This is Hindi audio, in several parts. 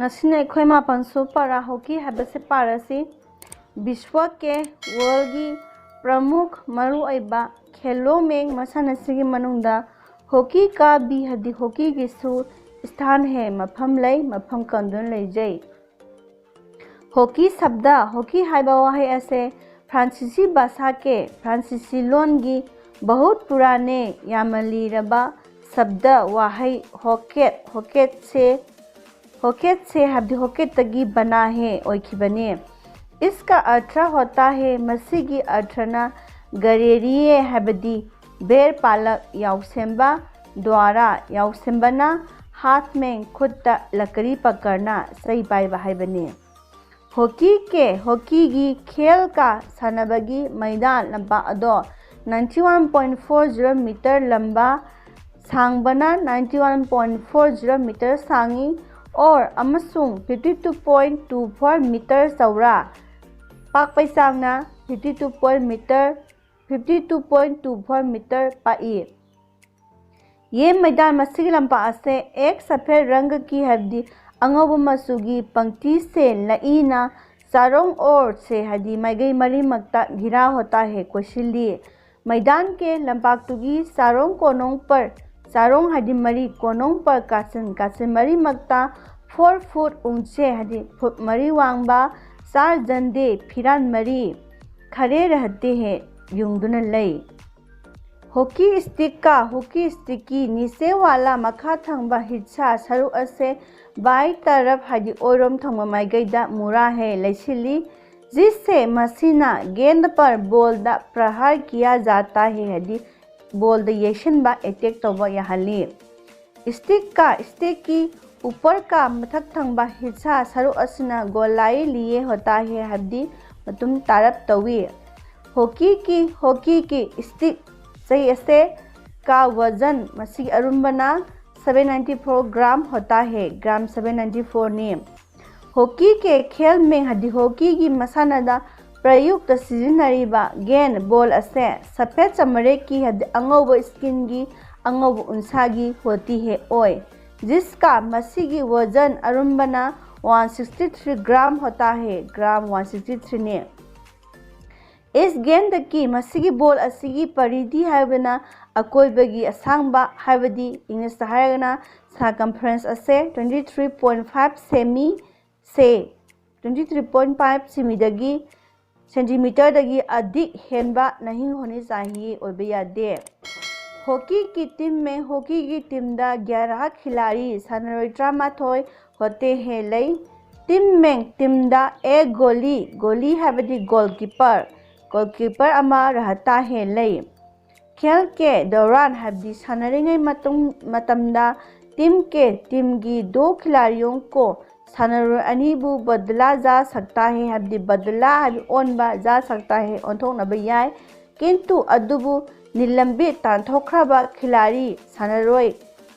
मापनसु पारा हॉकी है पारसी विश्व के वर्ल्ड की प्रमुख मरुआइबा खेलों में मसानसी मनुंगदा हॉकी का भी हदी हॉकी की स्थान है मफम लई मफम कंदुन लेजई। हॉकी शब्द हॉकी हाइबा वाहै असे फ्रांसीसी भाषा के फ्रांसीसी लोन की बहुत पुराने यामलीरबा शब्द वाहै हॉकेट से हब्दी हॉकेट तगी बना है ओइखिबने। इसका अर्थ होता है मसीगी अर्थना गरेरिए हबदी बेर पालक याउसेंबा द्वारा याउसेंबना हाथ में खुद लकड़ी पकड़ना सही पाइबा हाइबने। हॉकी की खेल का सानबगी मैदान लंबा अदो 91.40 मीटर लंबा सांगबना 91.40 मीटर सांगी और अमसुंग 52.24 मीटर चौड़ा पाकपैसांगना 52.24 मीटर पाई। ये मैदान मसीगी लंबा से एक सफेद रंग की हड्डी अंगोब मसूगी पंक्ति से लईना चारों ओर से हड्डी मैगई मरी मक्ता घिरा होता है कोशिली। मैदान के लंबाक्तुगी चारों कोनों पर चारों हड्डी मरी कोनों पर कासिन मरी मक्ता 4 फुट ऊंचे हड्डी फुट मरी वांगबा 4 जंदे फिरान मरी खड़े रहते हैं युंगदुन लई। हॉकी स्टिक की नीचे वाला मखा थंबा हिस्सा सरू असे बाई तरफ हदी ओरम थंबा माइगैदा मुरा है लैसिली जिससे मसीना गेंद पर बॉल दा प्रहार किया जाता है हदी बॉल द येशनबा अटैक तोबा यहाली। स्टिक की ऊपर का मथक थंबा हिस्सा सरू असना गोलाई लिए होता है हदी मतुम तारप तवी। हॉकी की स्टिक सही असे का वजन मसी अरुम्बना 794 ग्राम होता है ग्राम 794 ने। हॉकी के खेल में हदी हॉकी की मसानदा प्रयुक्त सिजनरीबा गेंद बॉल असे सफेद चमड़े की हदी अंगोब स्किन की अंगोब उनसागी होती है ओय जिसका मसी की वजन अरुम्बना 163 ग्राम होता है ग्राम 163 ने। इस गेंद की मसीगी बॉल असीगी परिधि हाइबना अकोइबगी असांगबा हाइबदी इंग्लिश हाइगना सर्कमफ्रेंस असे 23.5 सेमी से 23.5 सेंटीमीटर दगी अधिक हेनबा नहीं होनी चाहिए ओबे यादे। हॉकी की टीम दा 11 खिलाड़ी सानरोई 13 होते हैं लई। टीम दा एक गोली हाइबदी गोलकीपर अमा रहता है लई। खेल के दौरान हब्दी सानरिंगै मतमदा टीम की 2 खिलाड़ियों को सानरोई अनीबु बदला जा सकता है हब्दी बदला हब्दी ओनबा जा सकता है ओंथोकनबा याय किंतु अदुबु निलंबित तांथोखराबा खिलाड़ी सानरोई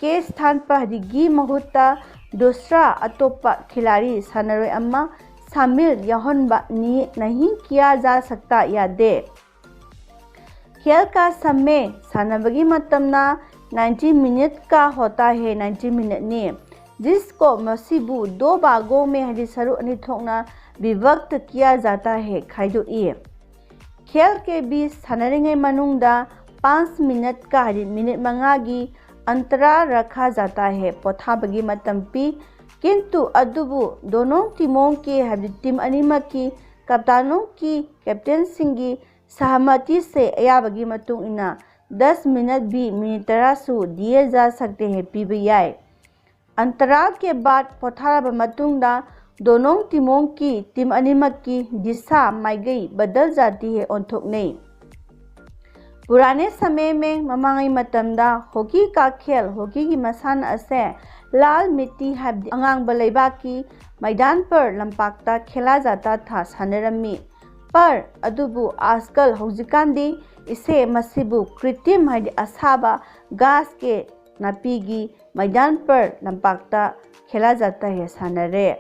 के स्थान पर हदी महुत्ता दूसरा अतोपा खिलाड़ी सानरोई अम्मा शामिल यहोनबा नहीं किया जा सकता यादे। खेल का समय सानबगी मतमना 90 मिनट का होता है 90 मिनट ने जिसको मसीबू 2 भागों में हदी सरू अनिथोकना विभक्त किया जाता है खाइदोई। खेल के बीच सानरिंगै मनुंगदा 5 मिनट का हदी मिनट 5 की अंतराल रखा जाता है पोथाबगी मतम पी किंतु अदुबु दोनों टीमों की हदी टीम अनिमक की कप्तानों की कैप्टन सिंगी सहमति से अयाबगी मतुंग इना 10 मिनट भी मिनट 13 दिए जा सकते हैं पीबीआई। अंतराल के बाद पोथारब मतुंगदा दोनों टीमों की टीम अनिमक की दिशा माइगई बदल जाती है ओंथोकने। पुराने समय में ममांगई मतमदा हॉकी का खेल हॉकी की मसान असे लाल मिट्टी हब्दी अंगांग बलेबा की मैदान पर लंपाकता खेला जाता था सानरमी पर अदुबु आजकल हौजिकांदी इसे मसीबु कृत्रिम हब्दी असाबा घास के नापीगी मैदान पर लंपाकता खेला जाता है सानरे।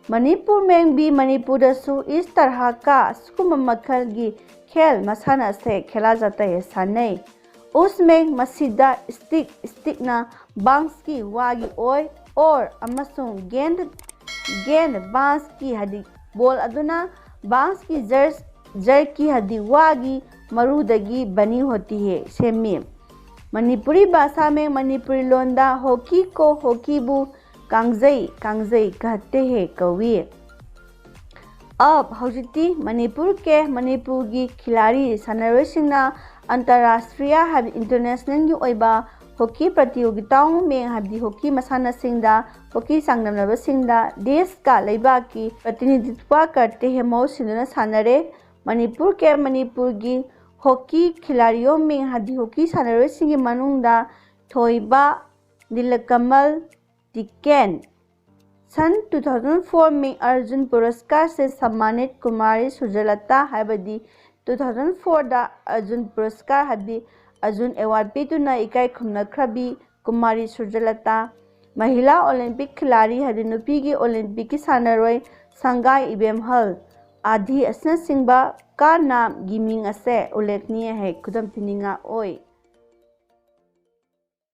मणिपुर में भी मणिपुरसु इस तरह का सुकुम मखल की खेल मसाना से खेला जाता है सानई उसमें मसीदा स्टिकना बांस की वागी ओय और अमसुंग गेंद गेंद बांस की हदी बॉल अदुना बांस की जड़ की हदी वागी मरुदगी बनी होती है सेमी। मणिपुरी भाषा में मणिपुरी लोंदा हॉकी को हॉकीबू कांगजई कहते हैं कौवी। अब हौजिती मणिपुर की खिलाड़ी सानरोइसिंगना अंतरराष्ट्रीय इंटरनेशनल की ओइबा हॉकी प्रतियोगिताओं में हॉकी मसानसिंगदा हॉकी सांगनबसिंगदा देश का लेबा की प्रतिनिधित्व करते हैं मौसिंदुना सानरे। मणिपुर की हॉकी खिलाड़ियों में हॉकी सानरोइसिंग की मनुंगदा थोइबा नीलकमल टिकेन सन 2004 में अर्जुन पुरस्कार से सम्मानित कुमारी सुजलता हाइबदी 2004 दा अर्जुन पुरस्कार हदी अर्जुन अवार्ड पीतुना इकाई खुमनख्रबी कुमारी सुजलता महिला ओलंपिक खिलाड़ी हदी नुपी की ओलंपिक की सानरोय संगाई इबेमहल आदि असनसिंबा का नाम गिमिंग असे उल्लेखनीय है खुदम पिनिंगा ओय।